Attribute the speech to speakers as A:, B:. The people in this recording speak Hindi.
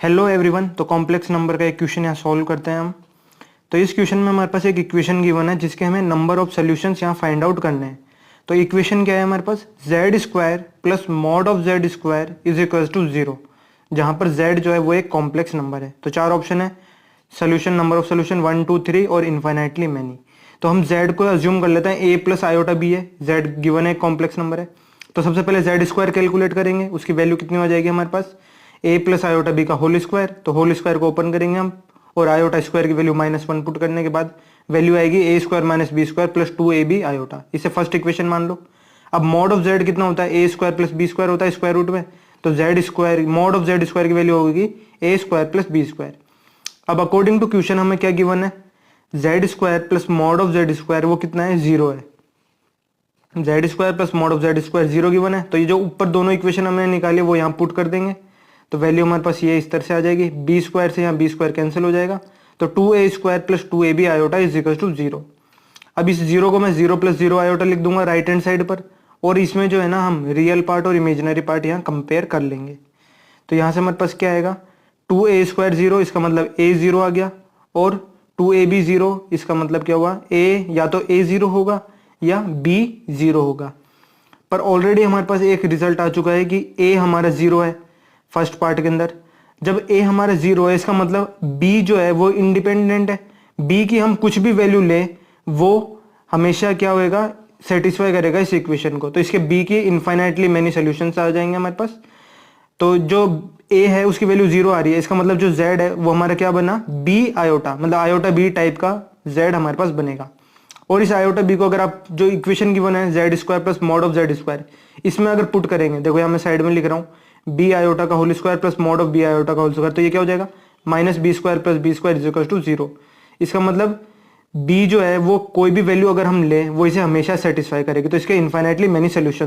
A: Hello everyone. तो कॉम्प्लेक्स नंबर का एक क्वेश्चन यहाँ सॉल्व करते हैं हम। तो इस क्वेश्चन में हमारे पास एक इक्वेशन गिवन है जिसके हमें नंबर ऑफ सॉल्यूशंस यहाँ फाइंड आउट करने हैं। तो इक्वेशन क्या है हमारे पास, z square plus mod of z square is equal to 0, जहाँ पर जेड जो है वो एक कॉम्प्लेक्स नंबर है। तो चार ऑप्शन है, सोल्यूशन, नंबर ऑफ सोल्यूशन 1 2 3 और इन्फाइनाइटली मैनी। तो हम जेड को अज्यूम कर लेते हैं ए प्लस आयोटा बी है, जेड गिवन है एक कॉम्प्लेक्स नंबर है। तो सबसे पहले जेड स्क्वायर कैलकुलेट करेंगे, उसकी वैल्यू कितनी हो जाएगी हमारे पास, ए प्लस आयोटा बी का होल स्क्वायर। तो होल स्क्वायर को ओपन करेंगे हम और आयोटा स्क्वायर की वैल्यू -1 पुट करने के बाद वैल्यू आएगी a square minus B square plus 2ab iota. इसे फर्स्ट इक्वेशन मान लो। अब मॉड ऑफ जेड कितना होता है, a square plus B square होता है स्क्वायर रूट में। तो z square, mod of z square की वैल्यू होगी ए स्क्वायर प्लस बी स्क्वायर। अब अकॉर्डिंग टू क्वेश्चन हमें क्या गिवन है, Z square plus mod of z square वो कितना है, 0 है। Z square plus mod of z square 0 given है। तो ये जो ऊपर दोनों इक्वेशन हमने निकाली वो यहाँ पुट कर देंगे। तो वैल्यू हमारे पास ये इस तरह से आ जाएगी, बी स्क्वायर से यहाँ बी स्क्वायर कैंसिल हो जाएगा। तो 2a square plus 2ab iota is equal to 0। अब इस 0 को मैं 0 प्लस 0 आयोटा लिख दूंगा राइट हैंड साइड पर, और इसमें जो है ना हम रियल पार्ट और इमेजिनरी पार्ट यहाँ कंपेयर कर लेंगे। तो यहाँ से हमारे पास क्या आएगा, 2a स्क्वायर 0, इसका मतलब a 0 आ गया, और 2ab 0, इसका मतलब क्या हुआ, a या तो a 0 होगा या b 0 होगा। पर ऑलरेडी हमारे पास एक रिजल्ट आ चुका है कि a हमारा 0 है फर्स्ट पार्ट के अंदर। जब a हमारा 0 है इसका मतलब b जो है वो इंडिपेंडेंट है। b की हम कुछ भी वैल्यू लें वो हमेशा क्या होएगा, सेटिस्फाई करेगा इस इक्वेशन को। तो इसके b की इनफाइनाइटली मेनी सॉल्यूशंस आ जाएंगे हमारे पास। तो जो a है उसकी वैल्यू 0 आ रही है, इसका मतलब जो z है वो हमारा क्या बना, b आयोटा, मतलब आयोटा b टाइप का z हमारे पास बनेगा। और इस आयोटा b को अगर आप जो इक्वेशन गिवन है Z square plus mod of z square, इसमें अगर पुट करेंगे, देखो यहाँ मैं साइड में लिख रहा हूँ बी आयोटा का whole square plus mod of B iota का होल स्क्वायर। तो ये क्या हो जाएगा, minus B square plus B square is equal to 0। इसका मतलब b जो है वो कोई भी वैल्यू अगर हम लें वो इसे हमेशा सेटिस्फाई करेगी। तो इसके इनफाइनाइटली मेनी सोल्यूशन